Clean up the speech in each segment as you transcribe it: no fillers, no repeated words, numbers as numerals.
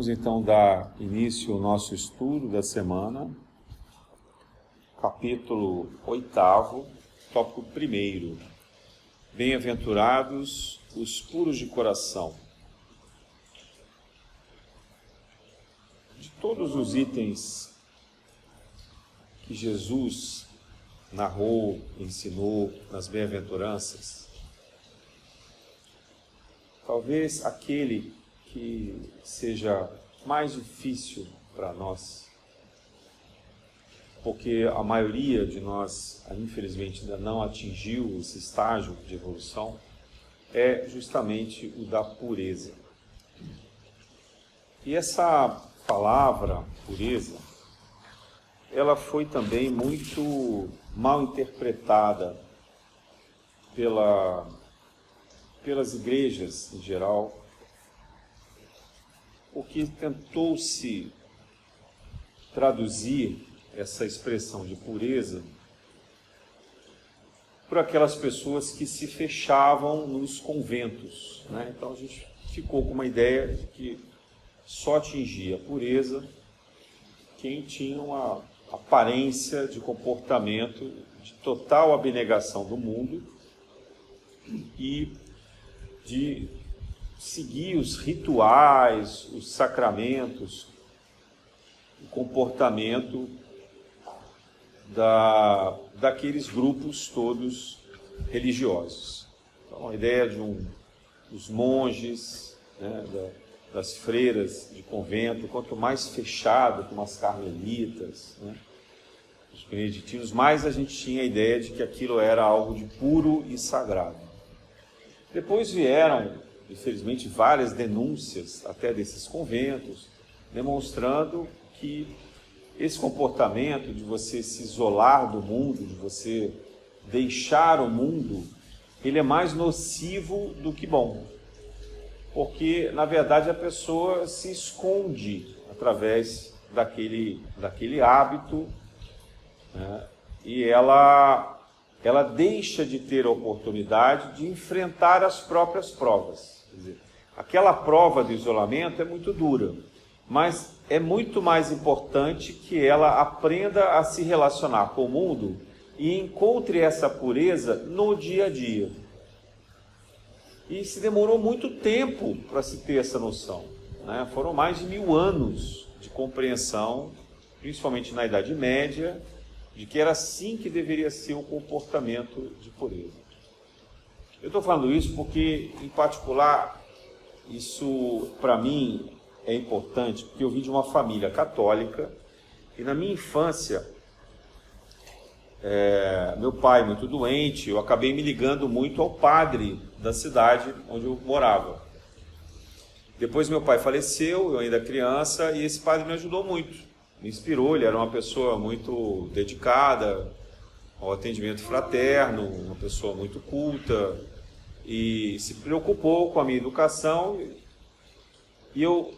Vamos então dar início ao nosso estudo da semana, capítulo 8º, tópico 1º. Bem-aventurados os puros de coração. De todos os itens que Jesus narrou, ensinou nas bem-aventuranças, talvez aquele que seja mais difícil para nós, porque a maioria de nós, infelizmente, ainda não atingiu esse estágio de evolução, é justamente o da pureza. E essa palavra, pureza, ela foi também muito mal interpretada pelas igrejas em geral, porque tentou-se traduzir essa expressão de pureza por aquelas pessoas que se fechavam nos conventos, né? Então a gente ficou com uma ideia de que só atingia a pureza quem tinha uma aparência de comportamento de total abnegação do mundo e de seguir os rituais, os sacramentos, o comportamento daqueles grupos todos religiosos. Então, a ideia dos monges, né, das freiras de convento, quanto mais fechado, como as carmelitas, né, os beneditinos, mais a gente tinha a ideia de que aquilo era algo de puro e sagrado. Depois vieram, infelizmente, várias denúncias até desses conventos, demonstrando que esse comportamento de você se isolar do mundo, de você deixar o mundo, ele é mais nocivo do que bom. Porque, na verdade, a pessoa se esconde através daquele hábito, né? E ela deixa de ter a oportunidade de enfrentar as próprias provas. Quer dizer, aquela prova do isolamento é muito dura, mas é muito mais importante que ela aprenda a se relacionar com o mundo e encontre essa pureza no dia a dia. E se demorou muito tempo para se ter essa noção, né? Foram mais de 1000 anos de compreensão, principalmente na Idade Média, de que era assim que deveria ser o comportamento de pureza. Eu estou falando isso porque, em particular, isso para mim é importante, porque eu vim de uma família católica e na minha infância, meu pai muito doente, eu acabei me ligando muito ao padre da cidade onde eu morava. Depois meu pai faleceu, eu ainda criança, e esse padre me ajudou muito. Me inspirou, ele era uma pessoa muito dedicada ao atendimento fraterno, uma pessoa muito culta, e se preocupou com a minha educação, e eu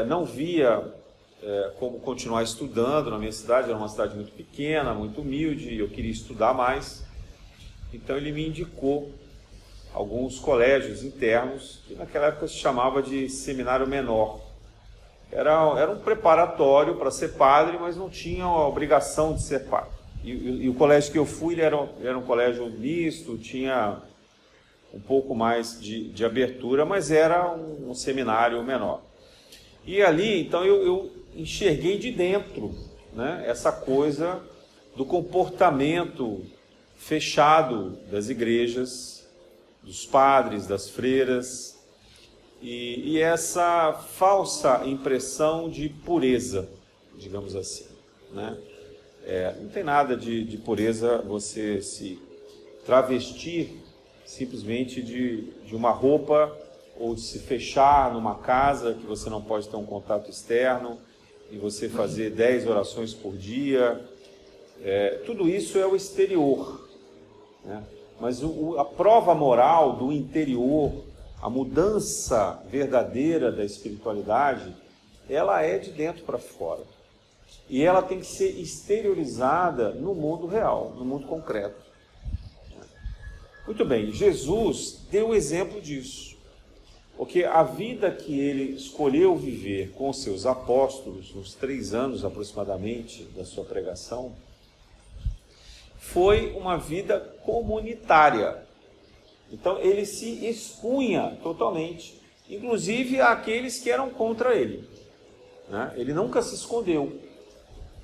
não via como continuar estudando na minha cidade. Era uma cidade muito pequena, muito humilde, e eu queria estudar mais, então ele me indicou alguns colégios internos, que naquela época se chamava de seminário menor. Era um preparatório para ser padre, mas não tinha a obrigação de ser padre. E o colégio que eu fui era um colégio misto, tinha um pouco mais de abertura, mas era um seminário menor. E ali, então, eu enxerguei de dentro, né, essa coisa do comportamento fechado das igrejas, dos padres, das freiras, e essa falsa impressão de pureza, digamos assim, né? Não tem nada de pureza você se travestir simplesmente de uma roupa, ou de se fechar numa casa que você não pode ter um contato externo, e você fazer 10 orações por dia. Tudo isso é o exterior, né? Mas a prova moral do interior, a mudança verdadeira da espiritualidade, ela é de dentro para fora. E ela tem que ser exteriorizada no mundo real, no mundo concreto. Muito bem, Jesus deu exemplo disso. Porque a vida que ele escolheu viver com seus apóstolos, nos 3 anos aproximadamente da sua pregação, foi uma vida comunitária. Então ele se expunha totalmente, inclusive àqueles que eram contra ele, né? Ele nunca se escondeu.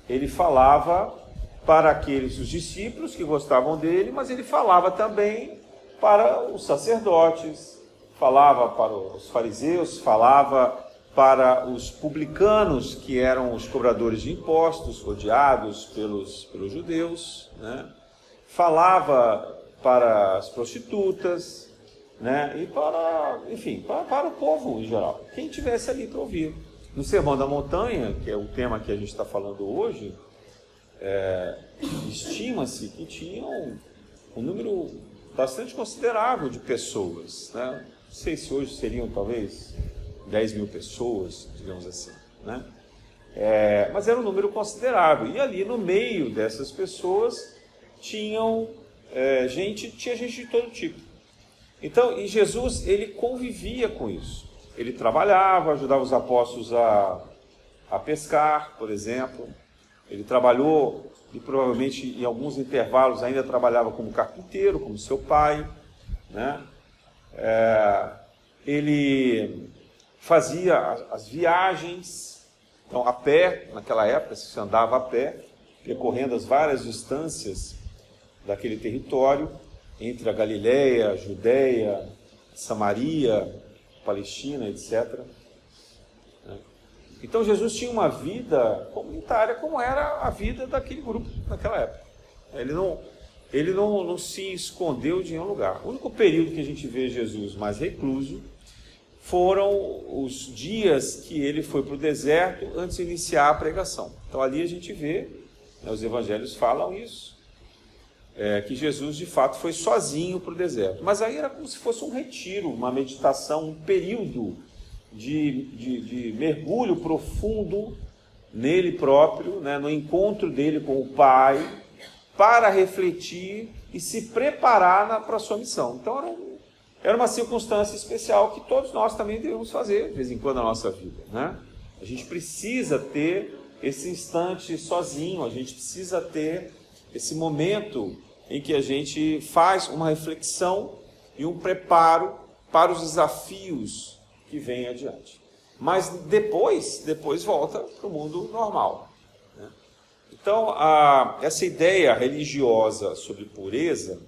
Ele falava para os discípulos que gostavam dele, mas ele falava também para os sacerdotes, falava para os fariseus, falava para os publicanos, que eram os cobradores de impostos, odiados pelos judeus, né? Falava para as prostitutas, né? E para o povo em geral, quem tivesse ali para ouvir. No Sermão da Montanha, que é o tema que a gente está falando hoje, estima-se que tinham um número bastante considerável de pessoas, né? Não sei se hoje seriam talvez 10 mil pessoas, digamos assim, né? Mas era um número considerável. E ali no meio dessas pessoas tinha gente de todo tipo. Então, e Jesus, ele convivia com isso. Ele trabalhava, ajudava os apóstolos a pescar, por exemplo. Ele trabalhou, e provavelmente em alguns intervalos ainda trabalhava como carpinteiro, como seu pai, né? Ele fazia as viagens, então a pé, naquela época se andava a pé, percorrendo as várias distâncias daquele território, entre a Galileia, a Judéia, Samaria, Palestina, etc. Então Jesus tinha uma vida comunitária, como era a vida daquele grupo naquela época. Ele não se escondeu de nenhum lugar. O único período que a gente vê Jesus mais recluso foram os dias que ele foi para o deserto antes de iniciar a pregação. Então ali a gente vê, né, os evangelhos falam isso, que Jesus de fato foi sozinho para o deserto. Mas aí era como se fosse um retiro, uma meditação, um período de mergulho profundo nele próprio, né, no encontro dele com o Pai, para refletir e se preparar para a sua missão. Então era uma circunstância especial que todos nós também devemos fazer de vez em quando na nossa vida, né? A gente precisa ter esse instante sozinho, a gente precisa ter esse momento em que a gente faz uma reflexão e um preparo para os desafios que vêm adiante. Mas depois volta para o mundo normal, né? Então, essa ideia religiosa sobre pureza,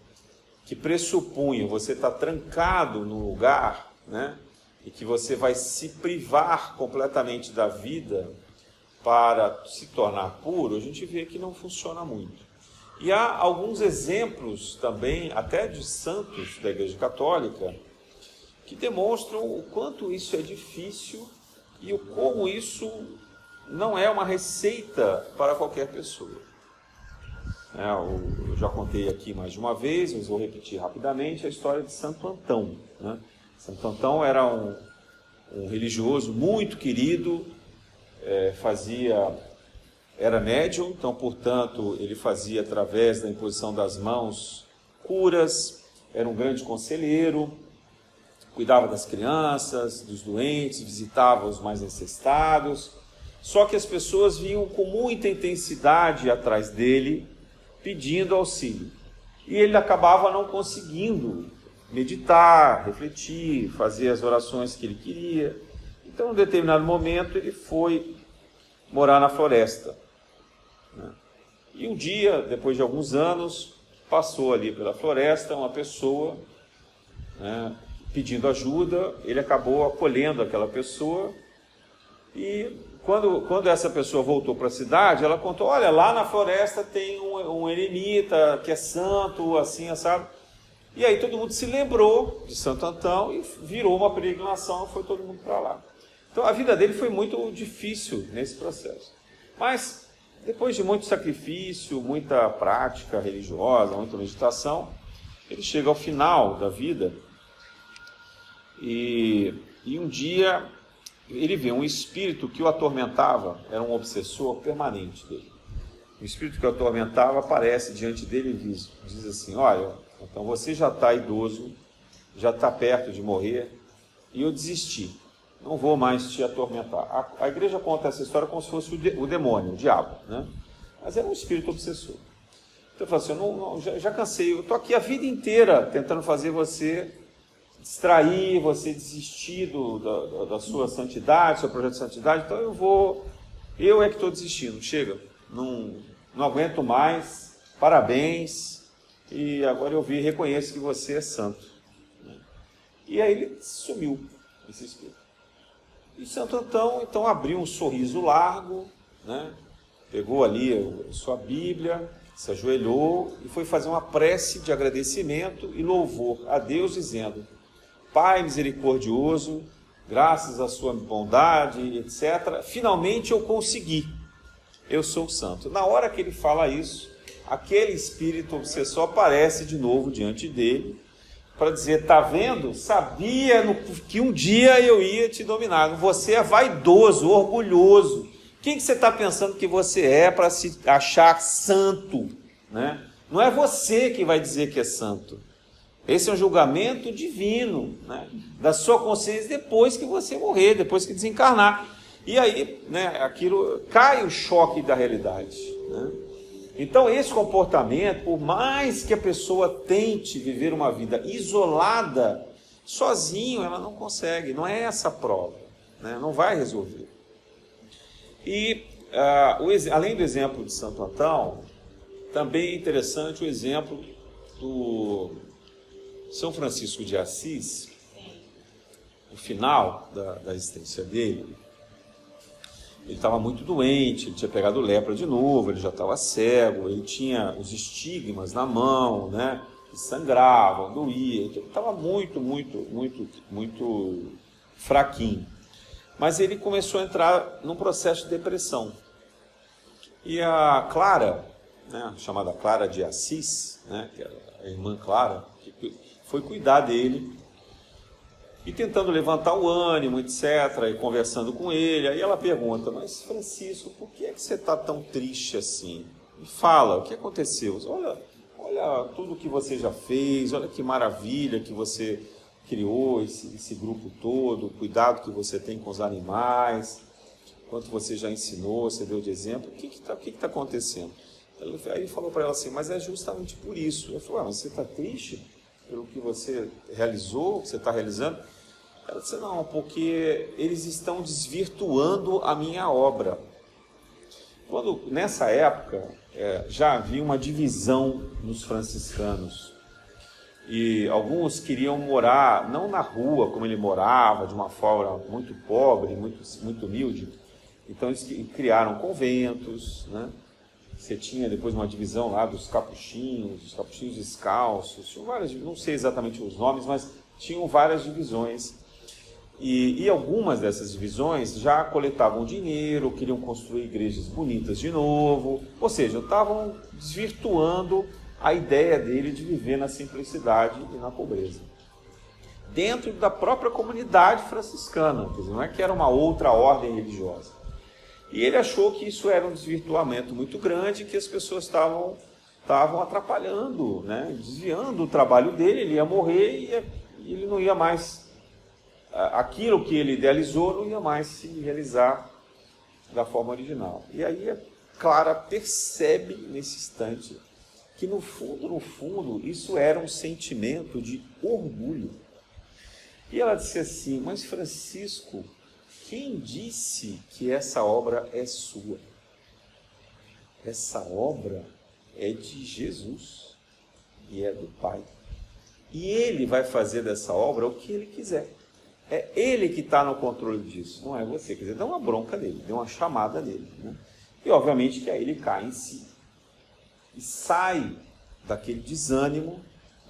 que pressupunha você estar trancado num lugar, né, e que você vai se privar completamente da vida para se tornar puro, a gente vê que não funciona muito. E há alguns exemplos também, até de santos da Igreja Católica, que demonstram o quanto isso é difícil e o como isso não é uma receita para qualquer pessoa. Eu já contei aqui mais de uma vez, mas vou repetir rapidamente a história de Santo Antão, né? Santo Antão era um religioso muito querido, era médium, então, portanto, ele fazia através da imposição das mãos curas, era um grande conselheiro, cuidava das crianças, dos doentes, visitava os mais necessitados. Só que as pessoas vinham com muita intensidade atrás dele, pedindo auxílio. E ele acabava não conseguindo meditar, refletir, fazer as orações que ele queria. Então, em um determinado momento, ele foi morar na floresta, né? E um dia, depois de alguns anos, passou ali pela floresta uma pessoa, né, pedindo ajuda. Ele acabou acolhendo aquela pessoa e quando essa pessoa voltou para a cidade, ela contou: olha, lá na floresta tem um eremita que é santo, assim, assado. E aí todo mundo se lembrou de Santo Antão e virou uma peregrinação, foi todo mundo para lá. Então a vida dele foi muito difícil nesse processo. Mas depois de muito sacrifício, muita prática religiosa, muita meditação, ele chega ao final da vida e um dia ele vê um espírito que o atormentava, era um obsessor permanente dele. O espírito que o atormentava aparece diante dele e diz assim: olha, então você já está idoso, já está perto de morrer, e eu desisti. Não vou mais te atormentar. A igreja conta essa história como se fosse o demônio, o diabo, né? Mas era um espírito obsessor. Então eu falo assim, já cansei, eu estou aqui a vida inteira tentando fazer você distrair, você desistir da sua santidade, seu projeto de santidade, então eu é que estou desistindo, chega, não aguento mais, parabéns, e agora eu reconheço que você é santo. E aí ele sumiu, esse espírito. E Santo Antão, então, abriu um sorriso largo, né? Pegou ali a sua Bíblia, se ajoelhou e foi fazer uma prece de agradecimento e louvor a Deus, dizendo: Pai misericordioso, graças à sua bondade, etc., finalmente eu consegui, eu sou santo. Na hora que ele fala isso, aquele espírito obsessor aparece de novo diante dele, para dizer, tá vendo? Sabia que um dia eu ia te dominar. Você é vaidoso, orgulhoso. Quem que você está pensando que você é para se achar santo? Né? Não é você que vai dizer que é santo. Esse é um julgamento divino, né? Da sua consciência depois que você morrer, depois que desencarnar. E aí, né, aquilo cai o choque da realidade, né? Então esse comportamento, por mais que a pessoa tente viver uma vida isolada, sozinho ela não consegue, não é essa a prova, né? Não vai resolver. E além do exemplo de Santo Antão, também é interessante o exemplo do São Francisco de Assis. No final da existência dele, ele estava muito doente, ele tinha pegado lepra de novo, ele já estava cego, ele tinha os estigmas na mão, né, que sangravam, doía, então ele estava muito fraquinho. Mas ele começou a entrar num processo de depressão. E a Clara, né, chamada Clara de Assis, né, que era a irmã Clara, que foi cuidar dele, e tentando levantar o ânimo, etc., e conversando com ele. Aí ela pergunta, mas Francisco, por que é que você está tão triste assim? Me fala, o que aconteceu? Olha tudo que você já fez, olha que maravilha que você criou, esse grupo todo, o cuidado que você tem com os animais, quanto você já ensinou, você deu de exemplo, o que está acontecendo? Aí ele falou para ela assim, mas é justamente por isso. Eu falei, mas você está triste pelo que você realizou, que você está realizando? Ela disse, não, porque eles estão desvirtuando a minha obra. Nessa época, já havia uma divisão nos franciscanos. E alguns queriam morar, não na rua, como ele morava, de uma forma muito pobre, muito humilde. Então eles criaram conventos, né? Você tinha depois uma divisão lá dos capuchinhos descalços, tinham várias, não sei exatamente os nomes, mas tinham várias divisões. E algumas dessas divisões já coletavam dinheiro, queriam construir igrejas bonitas de novo, ou seja, estavam desvirtuando a ideia dele de viver na simplicidade e na pobreza. Dentro da própria comunidade franciscana, quer dizer, não é que era uma outra ordem religiosa. E ele achou que isso era um desvirtuamento muito grande, que as pessoas estavam atrapalhando, né, desviando o trabalho dele, ele ia morrer e ele não ia mais, aquilo que ele idealizou não ia mais se realizar da forma original. E aí a Clara percebe nesse instante que no fundo, isso era um sentimento de orgulho. E ela disse assim, mas Francisco, quem disse que essa obra é sua? Essa obra é de Jesus e é do Pai. E Ele vai fazer dessa obra o que Ele quiser. É Ele que está no controle disso, não é você. Quer dizer, dá uma bronca nele, dá uma chamada nele, né? E obviamente que aí ele cai em si. E sai daquele desânimo,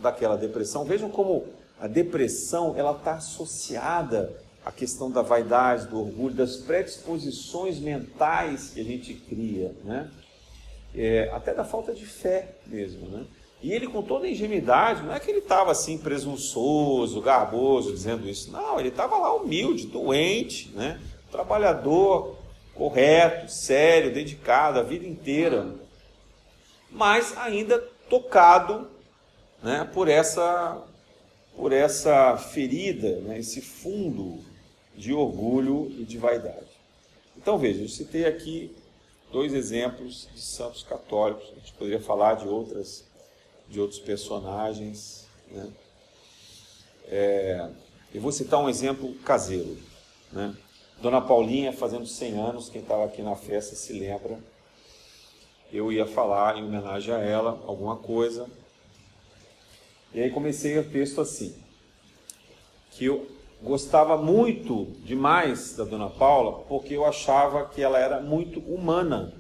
daquela depressão. Vejam como a depressão ela está associada à questão da vaidade, do orgulho, das predisposições mentais que a gente cria, né? Até da falta de fé mesmo, né? E ele, com toda a ingenuidade, não é que ele estava assim presunçoso, garboso, dizendo isso. Não, ele estava lá humilde, doente, né? Trabalhador, correto, sério, dedicado a vida inteira, mas ainda tocado, né, por essa por essa ferida, né, esse fundo de orgulho e de vaidade. Então veja, eu citei aqui 2 exemplos de santos católicos. A gente poderia falar de outros personagens, né? Eu vou citar um exemplo caseiro, né? Dona Paulinha fazendo 100 anos, quem estava aqui na festa se lembra. Eu ia falar em homenagem a ela alguma coisa. E aí comecei o texto assim, que eu gostava muito demais da Dona Paula, porque eu achava que ela era muito humana,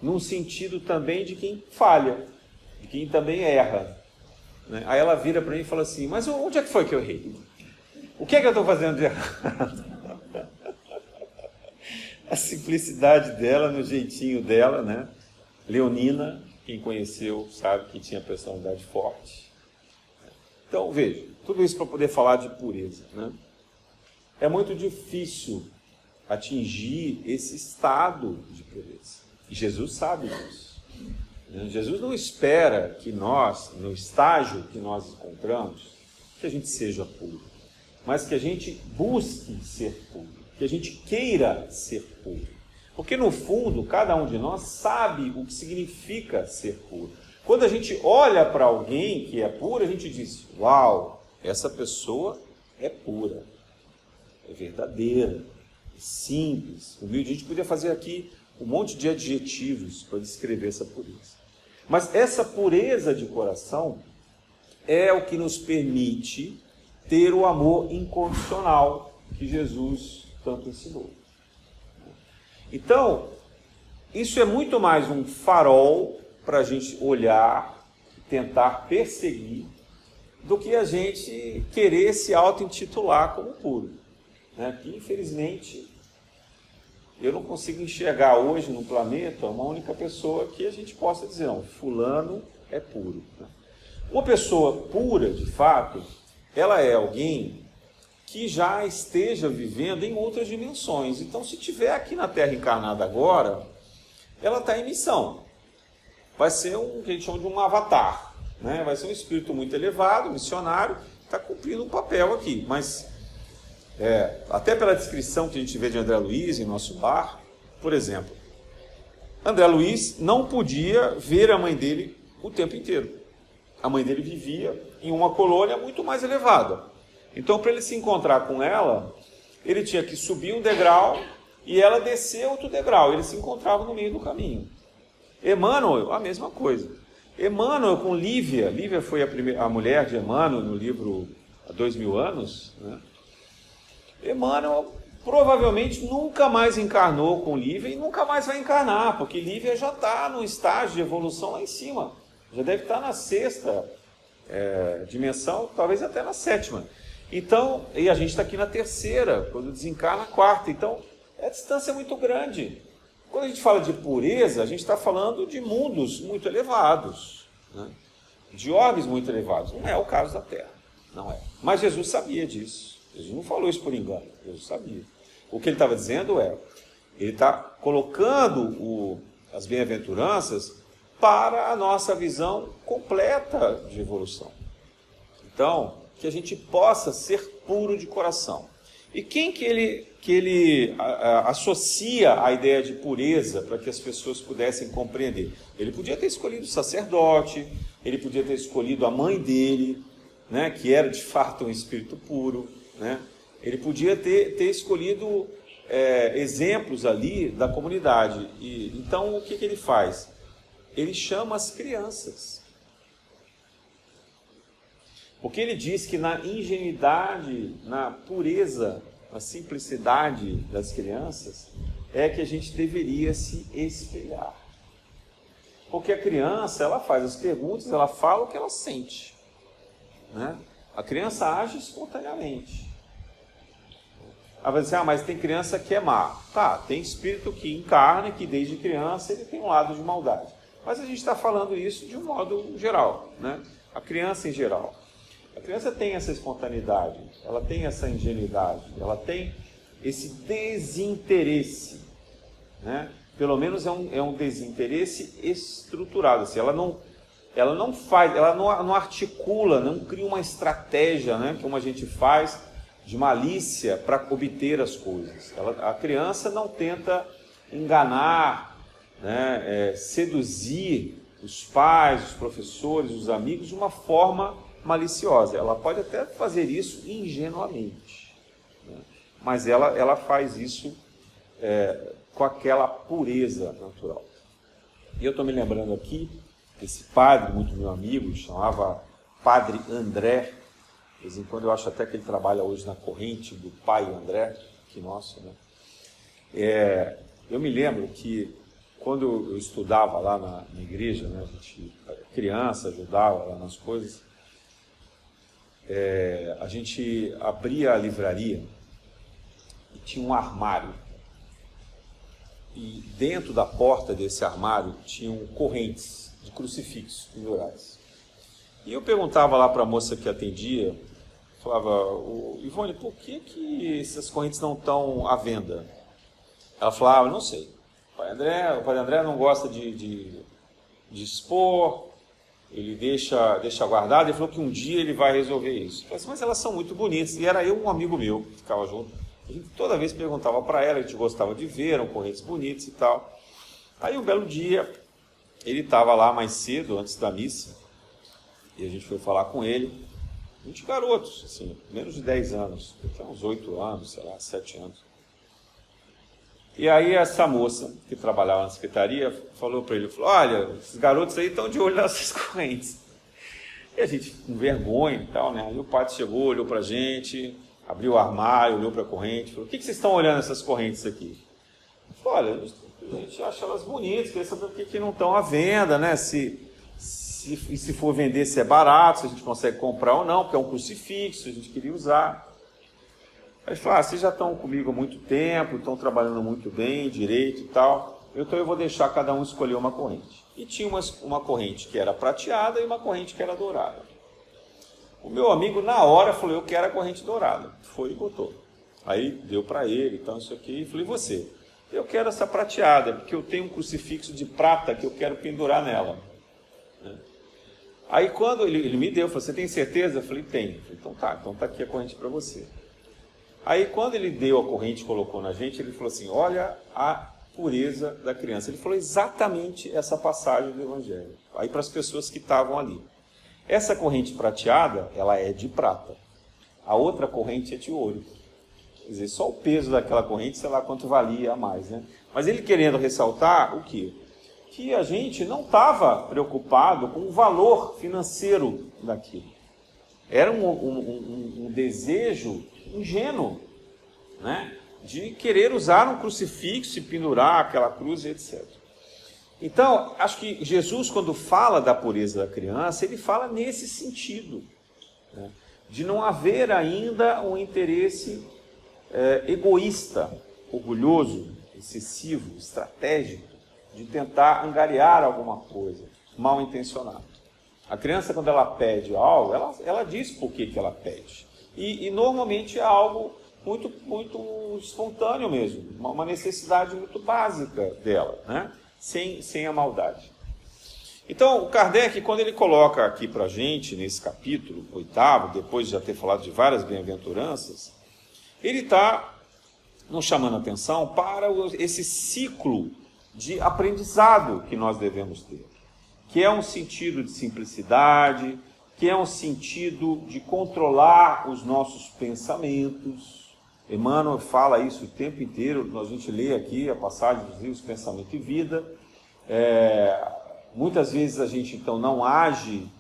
num sentido também de quem falha, de quem também erra, né? Aí ela vira para mim e fala assim, mas onde é que foi que eu errei? O que é que eu estou fazendo de errado? A simplicidade dela, no jeitinho dela, né? Leonina, quem conheceu sabe que tinha personalidade forte. Então, veja, tudo isso para poder falar de pureza, né? É muito difícil atingir esse estado de pureza. E Jesus sabe disso. Jesus não espera que nós, no estágio que nós encontramos, que a gente seja puro, mas que a gente busque ser puro, que a gente queira ser puro. Porque, no fundo, cada um de nós sabe o que significa ser puro. Quando a gente olha para alguém que é puro, a gente diz, uau, essa pessoa é pura, é verdadeira, é simples, humilde. A gente podia fazer aqui um monte de adjetivos para descrever essa pureza. Mas essa pureza de coração é o que nos permite ter o amor incondicional que Jesus tanto ensinou. Então, isso é muito mais um farol para a gente olhar, tentar perseguir, do que a gente querer se auto-intitular como puro, né? Que, infelizmente, eu não consigo enxergar hoje no planeta uma única pessoa que a gente possa dizer, não, fulano é puro, né? Uma pessoa pura, de fato, ela é alguém que já esteja vivendo em outras dimensões. Então, se estiver aqui na Terra encarnada agora, ela está em missão. Vai ser o que a gente chama de um avatar, né? Vai ser um espírito muito elevado, missionário, está cumprindo um papel aqui. Mas, até pela descrição que a gente vê de André Luiz em nosso bar, por exemplo, André Luiz não podia ver a mãe dele o tempo inteiro. A mãe dele vivia em uma colônia muito mais elevada. Então, para ele se encontrar com ela, ele tinha que subir um degrau e ela descer outro degrau. Ele se encontrava no meio do caminho. Emmanuel, a mesma coisa. Emmanuel com Lívia. Lívia foi a mulher de Emmanuel no livro Há 2000 anos. Né? Emmanuel provavelmente nunca mais encarnou com Lívia e nunca mais vai encarnar, porque Lívia já está num estágio de evolução lá em cima. Já deve estar na 6ª dimensão, talvez até na 7ª. Então, e a gente está aqui na 3ª, quando desencarna, na 4ª. Então, a distância é muito grande. Quando a gente fala de pureza, a gente está falando de mundos muito elevados, né? De orbes muito elevados. Não é o caso da Terra, não é. Mas Jesus sabia disso. Jesus não falou isso por engano, Jesus sabia. O que ele estava dizendo ele está colocando as bem-aventuranças para a nossa visão completa de evolução. Então, que a gente possa ser puro de coração. E quem que ele associa a ideia de pureza para que as pessoas pudessem compreender? Ele podia ter escolhido o sacerdote, ele podia ter escolhido a mãe dele, né, que era de fato um espírito puro, né? Ele podia ter escolhido exemplos ali da comunidade. Então, o que ele faz? Ele chama as crianças. Porque ele diz que na ingenuidade, na pureza, na simplicidade das crianças, é que a gente deveria se espelhar. Porque a criança, ela faz as perguntas, ela fala o que ela sente, né? A criança age espontaneamente. Ela vai dizer, mas tem criança que é má. Tá, tem espírito que encarna, que desde criança ele tem um lado de maldade. Mas a gente está falando isso de um modo geral, né? A criança em geral. A criança tem essa espontaneidade, ela tem essa ingenuidade, ela tem esse desinteresse, né? Pelo menos é um desinteresse estruturado. Assim, ela ela não faz, ela não articula, não cria uma estratégia, né, como a gente faz de malícia para obter as coisas. A criança não tenta enganar, né, seduzir os pais, os professores, os amigos de uma forma maliciosa. Ela pode até fazer isso ingenuamente, né, mas ela faz isso com aquela pureza natural. E eu estou me lembrando aqui, esse padre, muito meu amigo, chamava Padre André. De vez em quando eu acho até que ele trabalha hoje na corrente do pai André, que nosso, né? Eu me lembro que quando eu estudava lá na igreja, né, a gente, criança, ajudava lá nas coisas, a gente abria a livraria e tinha um armário. E dentro da porta desse armário tinham correntes de crucifixos penduradas. E eu perguntava lá para a moça que atendia, falava, Ivone, por que essas correntes não estão à venda? Ela falava, não sei. O Padre André não gosta de expor, ele deixa guardado. Ele falou que um dia ele vai resolver isso. Eu falei assim, mas elas são muito bonitas. E era eu um amigo meu que ficava junto. A gente toda vez perguntava para ela, a gente gostava de ver, eram correntes bonitas e tal. Aí um belo dia, ele estava lá mais cedo, antes da missa, e a gente foi falar com ele. 20 garotos, assim, menos de 10 anos, até uns 8 anos, sei lá, 7 anos. E aí essa moça, que trabalhava na secretaria, falou para ele, olha, esses garotos aí estão de olho nessas correntes. E a gente, com vergonha e tal, né? Aí o padre chegou, olhou para a gente, abriu o armário, olhou para a corrente, falou, o que vocês estão olhando essas correntes aqui? Eu falei, olha, a gente acha elas bonitas, queria saber por que não estão à venda, né? Se for vender, se é barato, se a gente consegue comprar ou não, porque é um crucifixo, a gente queria usar. Aí ele falou, vocês já estão comigo há muito tempo, estão trabalhando muito bem, direito e tal, então eu vou deixar cada um escolher uma corrente. E tinha uma corrente que era prateada e uma corrente que era dourada. O meu amigo, na hora, falou, eu quero a corrente dourada. Foi e botou. Aí deu para ele, então isso aqui, e falei, e você? Eu quero essa prateada, porque eu tenho um crucifixo de prata que eu quero pendurar nela. Aí quando ele me deu, falou, você tem certeza? Eu falei, tenho. Eu falei, então tá aqui a corrente para você. Aí quando ele deu a corrente e colocou na gente, ele falou assim, olha a pureza da criança. Ele falou exatamente essa passagem do Evangelho. Aí para as pessoas que estavam ali. Essa corrente prateada, ela é de prata. A outra corrente é de ouro. Quer dizer, só o peso daquela corrente, sei lá quanto valia a mais, né? Mas ele querendo ressaltar o quê? Que a gente não estava preocupado com o valor financeiro daquilo. Era um desejo ingênuo, né, de querer usar um crucifixo e pendurar aquela cruz, etc. Então, acho que Jesus, quando fala da pureza da criança, ele fala nesse sentido, né, de não haver ainda um interesse egoísta, orgulhoso, excessivo, estratégico, de tentar angariar alguma coisa, mal intencionado. A criança, quando ela pede algo, ela diz por que ela pede. E normalmente é algo muito, muito espontâneo mesmo, uma necessidade muito básica dela, né? Sem a maldade. Então, o Kardec, quando ele coloca aqui para a gente, nesse capítulo 8º, depois de já ter falado de várias bem-aventuranças, ele está nos chamando a atenção para esse ciclo de aprendizado que nós devemos ter, que é um sentido de simplicidade, que é um sentido de controlar os nossos pensamentos. Emmanuel fala isso o tempo inteiro, a gente lê aqui a passagem dos livros Pensamento e Vida. Muitas vezes a gente então não age,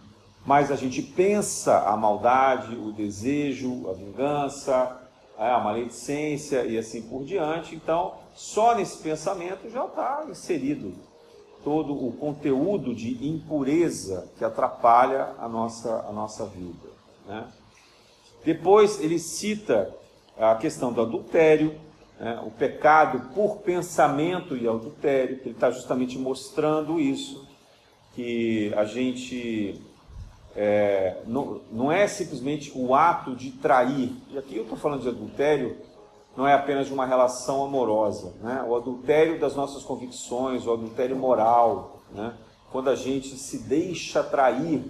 mas a gente pensa a maldade, o desejo, a vingança, a maledicência e assim por diante. Então, só nesse pensamento já está inserido todo o conteúdo de impureza que atrapalha a nossa vida, né? Depois ele cita a questão do adultério, né? O pecado por pensamento e adultério, que ele está justamente mostrando isso, que a gente não é simplesmente o ato de trair. E aqui eu estou falando de adultério, não é apenas de uma relação amorosa, né? O adultério das nossas convicções, o adultério moral, né? quando a gente se deixa atrair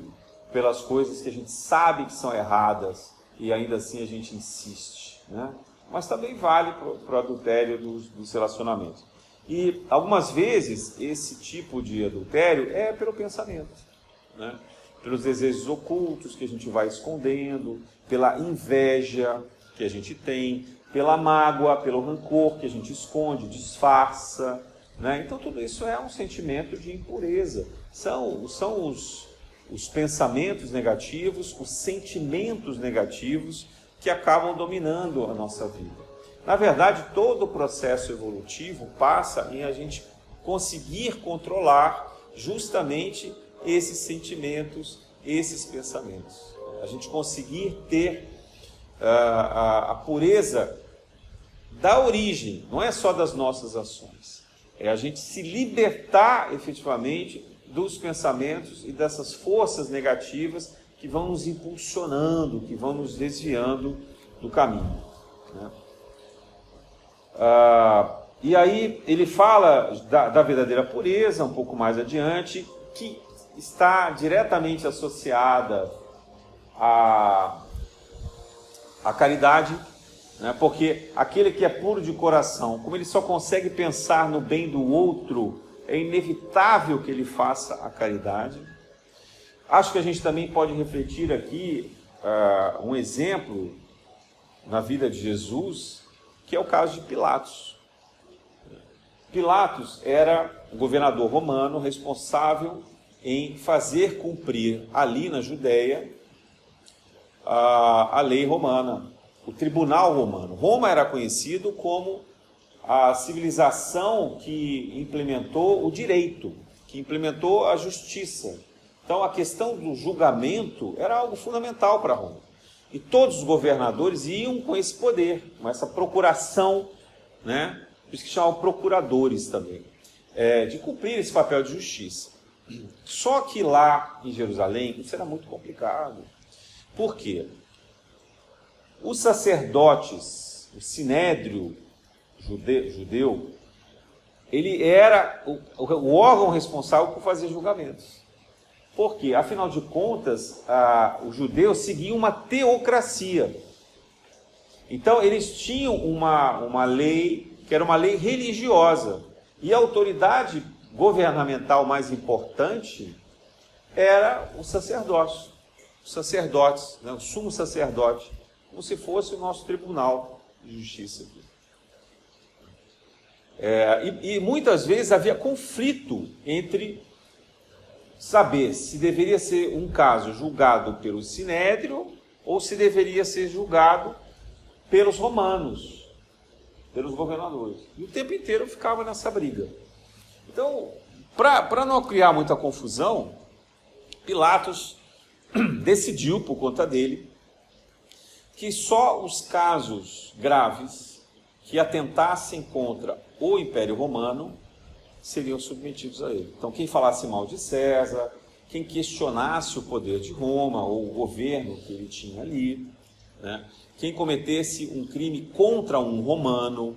pelas coisas que a gente sabe que são erradas e ainda assim a gente insiste, né? Mas também vale para o adultério dos relacionamentos. E algumas vezes esse tipo de adultério é pelo pensamento, né? Pelos desejos ocultos que a gente vai escondendo, pela inveja que a gente tem, pela mágoa, pelo rancor que a gente esconde, disfarça, né? Então tudo isso é um sentimento de impureza. São os pensamentos negativos, os sentimentos negativos que acabam dominando a nossa vida. Na verdade, todo o processo evolutivo passa em a gente conseguir controlar justamente esses sentimentos, esses pensamentos. A gente conseguir ter a pureza da origem, não é só das nossas ações. É a gente se libertar efetivamente dos pensamentos e dessas forças negativas que vão nos impulsionando, que vão nos desviando do caminho, né? E aí ele fala da verdadeira pureza um pouco mais adiante, que está diretamente associada à caridade, né? Porque aquele que é puro de coração, como ele só consegue pensar no bem do outro, é inevitável que ele faça a caridade. Acho que a gente também pode refletir aqui um exemplo na vida de Jesus, que é o caso de Pilatos. Pilatos era o governador romano responsável em fazer cumprir ali na Judéia a lei romana, o tribunal romano. Roma era conhecido como a civilização que implementou o direito, que implementou a justiça. Então a questão do julgamento era algo fundamental para Roma. E todos os governadores iam com esse poder, com essa procuração, né? Por isso que chamam procuradores também, de cumprir esse papel de justiça. Só que lá em Jerusalém isso era muito complicado. Por quê? Os sacerdotes, o sinédrio judeu, ele era o órgão responsável por fazer julgamentos. Por quê? Afinal de contas, os judeus seguiam uma teocracia. Então, eles tinham uma lei, que era uma lei religiosa. E a autoridade governamental mais importante era o sacerdócio. Os sacerdotes, né? O sumo sacerdote, como se fosse o nosso tribunal de justiça aqui. E muitas vezes havia conflito entre saber se deveria ser um caso julgado pelo sinédrio ou se deveria ser julgado pelos romanos, pelos governadores. E o tempo inteiro ficava nessa briga. Então, para não criar muita confusão, Pilatos decidiu, por conta dele, que só os casos graves que atentassem contra o Império Romano seriam submetidos a ele. Então, quem falasse mal de César, quem questionasse o poder de Roma ou o governo que ele tinha ali, né? Quem cometesse um crime contra um romano,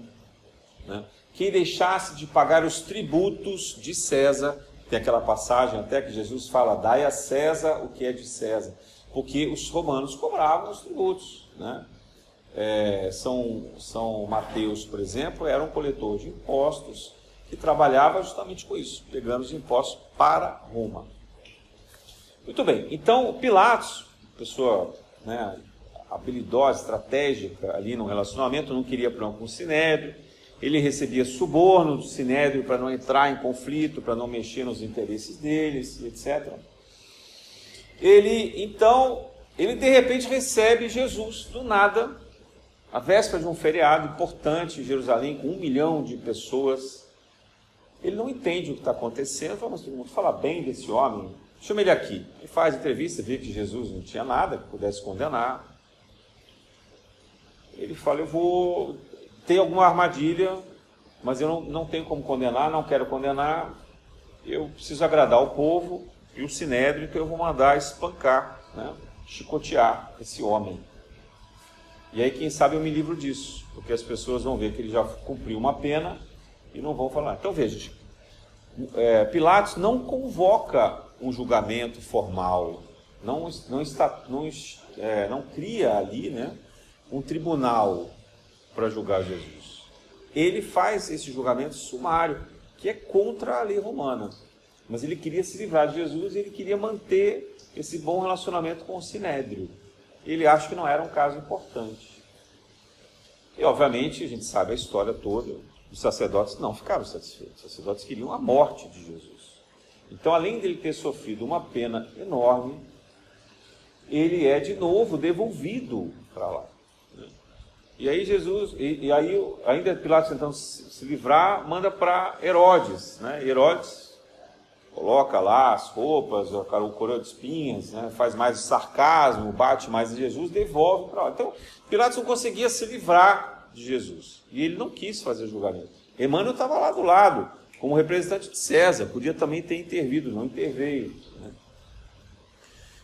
né? Quem deixasse de pagar os tributos de César, tem aquela passagem até que Jesus fala, dai a César o que é de César, porque os romanos cobravam os tributos, né? São Mateus, por exemplo, era um coletor de impostos que trabalhava justamente com isso, pegando os impostos para Roma. Muito bem, então Pilatos, pessoa, né, habilidosa, estratégica ali no relacionamento, não queria problema com o sinédrio, ele recebia suborno do sinédrio para não entrar em conflito, para não mexer nos interesses deles, etc. Ele de repente recebe Jesus do nada, a véspera de um feriado importante em Jerusalém, com 1 milhão de pessoas. Ele não entende o que está acontecendo, fala, mas todo mundo fala bem desse homem, chama ele aqui. Ele faz entrevista, vê que Jesus não tinha nada que pudesse condenar. Ele fala, tem alguma armadilha, mas eu não tenho como condenar, não quero condenar, eu preciso agradar o povo e o sinédrio, então eu vou mandar espancar, né, chicotear esse homem. E aí, quem sabe, eu me livro disso, porque as pessoas vão ver que ele já cumpriu uma pena e não vão falar. Então, veja, Pilatos não convoca um julgamento formal, não cria ali, né, um tribunal para julgar Jesus. Ele faz esse julgamento sumário, que é contra a lei romana. Mas ele queria se livrar de Jesus e ele queria manter esse bom relacionamento com o Sinédrio. Ele acha que não era um caso importante. E, obviamente, a gente sabe a história toda, os sacerdotes não ficaram satisfeitos. Os sacerdotes queriam a morte de Jesus. Então, além dele ter sofrido uma pena enorme, ele é de novo devolvido para lá. E aí Jesus, aí ainda Pilatos tentando se livrar, manda para Herodes. Né? Herodes coloca lá as roupas, o coroa de espinhas, né? Faz mais sarcasmo, bate mais em Jesus, devolve para lá. Então, Pilatos não conseguia se livrar de Jesus. E ele não quis fazer julgamento. Emmanuel estava lá do lado, como representante de César, podia também ter intervido, não interveio. Né?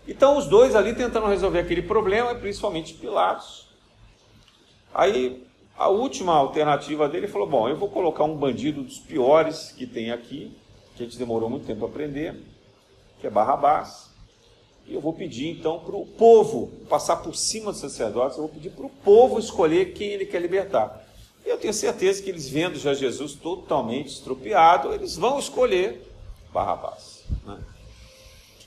Então, os dois ali tentando resolver aquele problema, principalmente Pilatos. Aí, a última alternativa dele falou, bom, eu vou colocar um bandido dos piores que tem aqui, que a gente demorou muito tempo a aprender, que é Barrabás, e eu vou pedir então para o povo, passar por cima dos sacerdotes, eu vou pedir para o povo escolher quem ele quer libertar. E eu tenho certeza que eles, vendo já Jesus totalmente estropiado, eles vão escolher Barrabás. Né?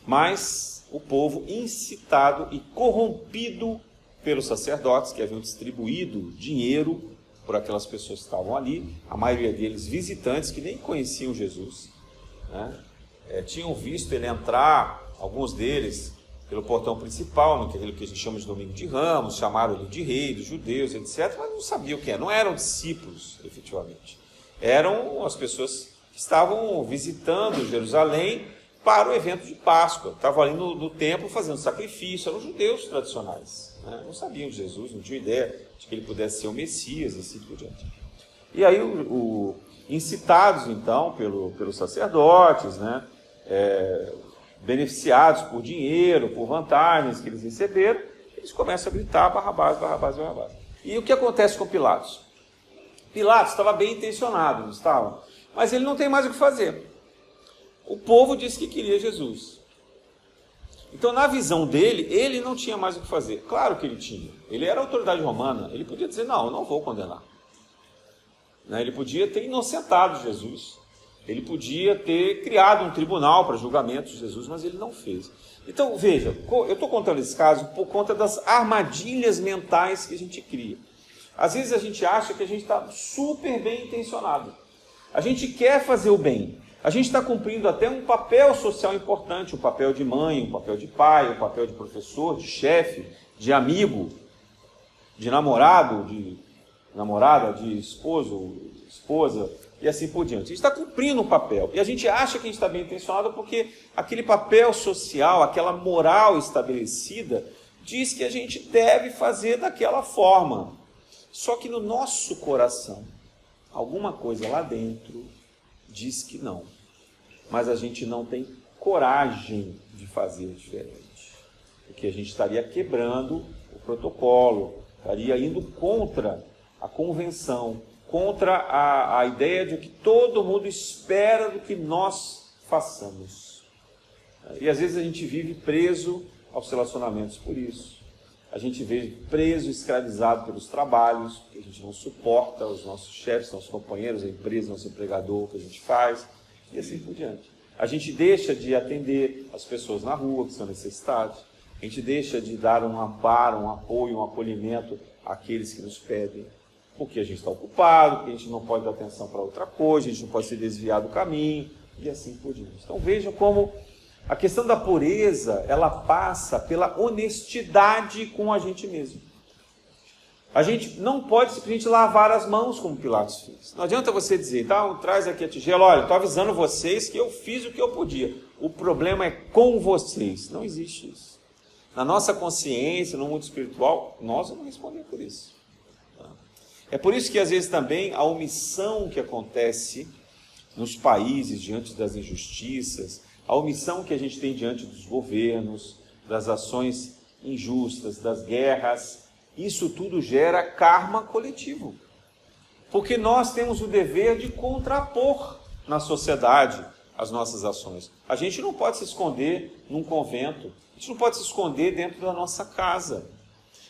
Mas o povo, incitado e corrompido pelos sacerdotes, que haviam distribuído dinheiro por aquelas pessoas que estavam ali, a maioria deles visitantes que nem conheciam Jesus, né? Tinham visto ele entrar, alguns deles, pelo portão principal, naquilo que a gente chama de Domingo de Ramos, chamaram ele de rei dos judeus, etc., mas não sabiam o que era, não eram discípulos, efetivamente. Eram as pessoas que estavam visitando Jerusalém para o evento de Páscoa, estavam ali no templo fazendo sacrifício, eram judeus tradicionais, né? Não sabiam de Jesus, não tinham ideia de que ele pudesse ser o Messias, e assim por diante. E aí, incitados, então, pelos sacerdotes, né, beneficiados por dinheiro, por vantagens que eles receberam, eles começam a gritar Barrabás, Barrabás, Barrabás. E o que acontece com Pilatos? Pilatos estava bem intencionado, não estava? Mas ele não tem mais o que fazer. O povo disse que queria Jesus. Então, na visão dele, ele não tinha mais o que fazer. Claro que ele tinha. Ele era autoridade romana, ele podia dizer, não, eu não vou condenar. Ele podia ter inocentado Jesus, ele podia ter criado um tribunal para julgamento de Jesus, mas ele não fez. Então, veja, eu estou contando esse caso por conta das armadilhas mentais que a gente cria. Às vezes a gente acha que a gente está super bem intencionado. A gente quer fazer o bem. A gente está cumprindo até um papel social importante, um papel de mãe, um papel de pai, um papel de professor, de chefe, de amigo, de namorado, de namorada, de esposo, esposa, e assim por diante. A gente está cumprindo um papel. E a gente acha que a gente está bem intencionado porque aquele papel social, aquela moral estabelecida, diz que a gente deve fazer daquela forma. Só que no nosso coração, alguma coisa lá dentro diz que não. Mas a gente não tem coragem de fazer diferente. Porque a gente estaria quebrando o protocolo, estaria indo contra a convenção, contra a ideia de que todo mundo espera do que nós façamos. E às vezes a gente vive preso aos relacionamentos por isso. A gente vive preso, escravizado pelos trabalhos, porque a gente não suporta os nossos chefes, nossos companheiros, a empresa, nosso empregador, o que a gente faz, e assim por diante. A gente deixa de atender as pessoas na rua que são necessitadas, a gente deixa de dar um amparo, um apoio, um acolhimento àqueles que nos pedem, porque a gente está ocupado, porque a gente não pode dar atenção para outra coisa, a gente não pode se desviar do caminho, e assim por diante. Então vejam como a questão da pureza, ela passa pela honestidade com a gente mesmo. A gente não pode simplesmente lavar as mãos como Pilatos fez. Não adianta você dizer, tá, traz aqui a tigela, olha, estou avisando vocês que eu fiz o que eu podia. O problema é com vocês. Não existe isso. Na nossa consciência, no mundo espiritual, nós vamos responder por isso. É por isso que às vezes também a omissão que acontece nos países diante das injustiças, a omissão que a gente tem diante dos governos, das ações injustas, das guerras, isso tudo gera karma coletivo. Porque nós temos o dever de contrapor. na sociedade as nossas ações. A gente não pode se esconder num convento, a gente não pode se esconder dentro da nossa casa.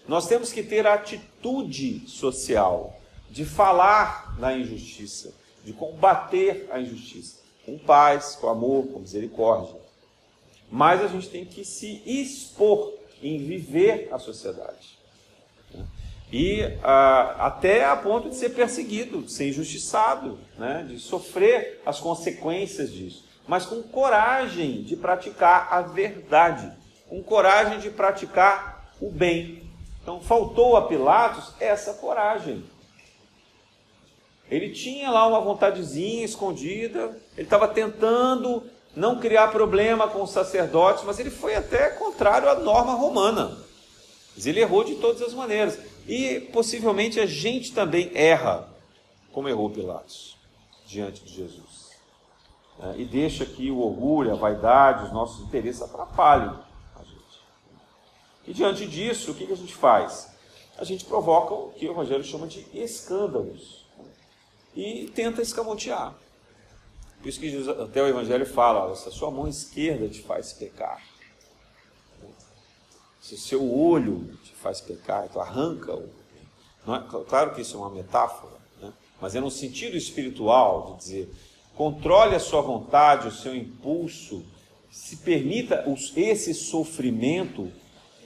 Nós temos que ter a atitude social de falar da injustiça, de combater a injustiça, com paz, com amor, com misericórdia. Mas a gente tem que se expor em viver a sociedade. E até a ponto de ser perseguido, de ser injustiçado, né? De sofrer as consequências disso. Mas com coragem de praticar a verdade, com coragem de praticar o bem. Então faltou a Pilatos essa coragem. Ele tinha lá uma vontadezinha escondida, ele estava tentando não criar problema com os sacerdotes, mas ele foi até contrário à norma romana. Mas ele errou de todas as maneiras. E possivelmente a gente também erra, como errou Pilatos, diante de Jesus. E deixa que o orgulho, a vaidade, os nossos interesses atrapalhem a gente. E diante disso, o que a gente faz? A gente provoca o que o Evangelho chama de escândalos. E tenta escamotear. Por isso que Jesus, até o Evangelho fala, se a sua mão esquerda te faz pecar, se o seu olho te faz pecar, então arranca-o. Não é, claro que isso é uma metáfora, né? Mas é no sentido espiritual de dizer, controle a sua vontade, o seu impulso, se permita esse sofrimento,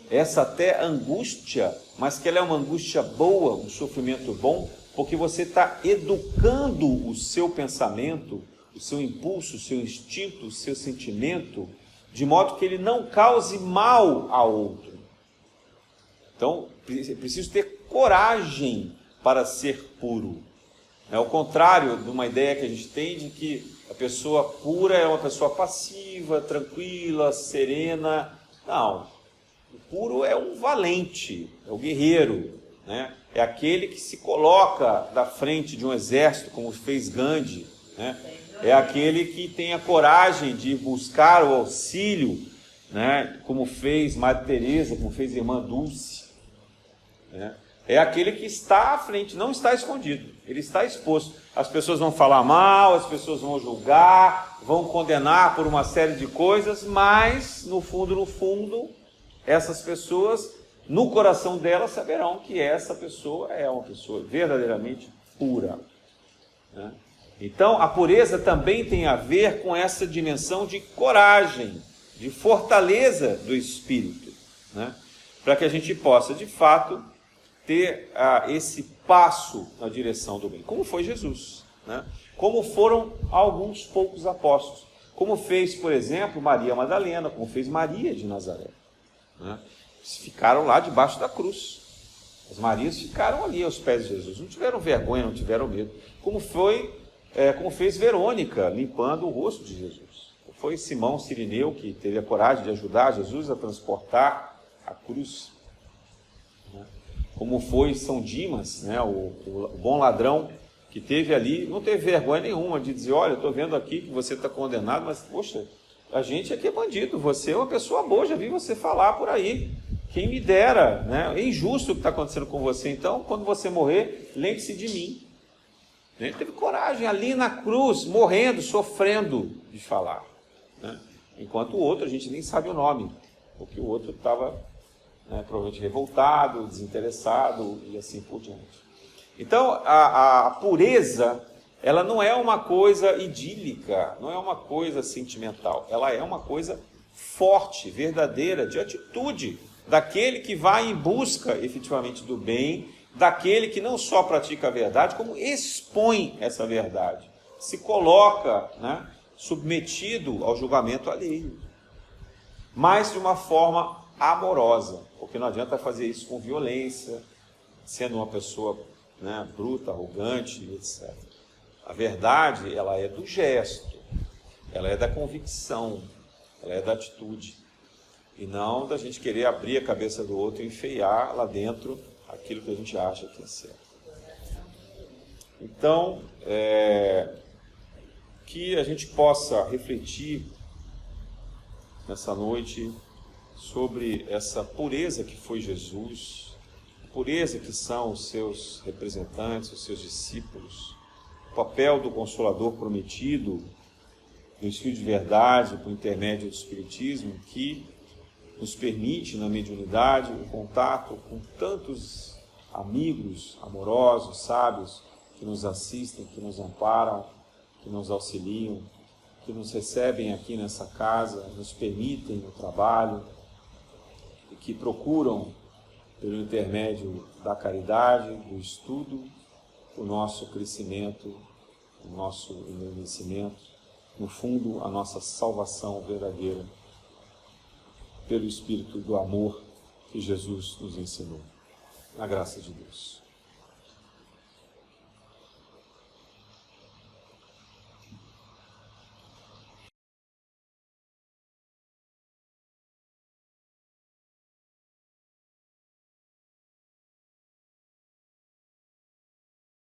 essa até angústia, mas que ela é uma angústia boa, um sofrimento bom, porque você está educando o seu pensamento, o seu impulso, o seu instinto, o seu sentimento, de modo que ele não cause mal a outro. Então, é preciso ter coragem para ser puro. É o contrário de uma ideia que a gente tem de que a pessoa pura é uma pessoa passiva, tranquila, serena. Não. O puro é um valente, é o guerreiro, né? É aquele que se coloca da frente de um exército, como fez Gandhi, né? É aquele que tem a coragem de buscar o auxílio, né? Como fez Madre Teresa, como fez a Irmã Dulce, né? É aquele que está à frente, não está escondido, ele está exposto. As pessoas vão falar mal, as pessoas vão julgar, vão condenar por uma série de coisas, mas no fundo, essas pessoas, no coração delas, saberão que essa pessoa é uma pessoa verdadeiramente pura, né? Então, a pureza também tem a ver com essa dimensão de coragem, de fortaleza do espírito, né? Para que a gente possa, de fato, ter esse passo na direção do bem, como foi Jesus, né? Como foram alguns poucos apóstolos, como fez, por exemplo, Maria Madalena, como fez Maria de Nazaré, né? Eles ficaram lá debaixo da cruz, as Marias ficaram ali aos pés de Jesus, não tiveram vergonha, não tiveram medo, como fez Verônica, limpando o rosto de Jesus. Foi Simão Cirineu que teve a coragem de ajudar Jesus a transportar a cruz. Como foi São Dimas, né, o bom ladrão, que teve ali, não teve vergonha nenhuma de dizer, olha, eu estou vendo aqui que você está condenado, mas, poxa, a gente aqui é bandido, você é uma pessoa boa, já vi você falar por aí, quem me dera, né? É injusto o que está acontecendo com você, então, quando você morrer, lembre-se de mim. Ele teve coragem ali na cruz, morrendo, sofrendo de falar, né? Enquanto o outro, a gente nem sabe o nome, porque o outro estava, né, provavelmente revoltado, desinteressado e assim por diante. Então, a pureza, ela não é uma coisa idílica, não é uma coisa sentimental, ela é uma coisa forte, verdadeira, de atitude, daquele que vai em busca efetivamente do bem, daquele que não só pratica a verdade, como expõe essa verdade, se coloca, né, submetido ao julgamento alheio, mas de uma forma amorosa, porque não adianta fazer isso com violência, sendo uma pessoa, né, bruta, arrogante, etc. A verdade, ela é do gesto, ela é da convicção, ela é da atitude, e não da gente querer abrir a cabeça do outro e enfeiar lá dentro aquilo que a gente acha que é certo. Então, que a gente possa refletir nessa noite sobre essa pureza que foi Jesus, a pureza que são os seus representantes, os seus discípulos, papel do Consolador prometido, do Espírito de verdade, por intermédio do Espiritismo, que nos permite, na mediunidade, o contato com tantos amigos amorosos, sábios, que nos assistem, que nos amparam, que nos auxiliam, que nos recebem aqui nessa casa, nos permitem o trabalho, e que procuram, pelo intermédio da caridade, do estudo, o nosso crescimento, o nosso engrandecimento, no fundo, a nossa salvação verdadeira, pelo Espírito do amor que Jesus nos ensinou. Na graça de Deus.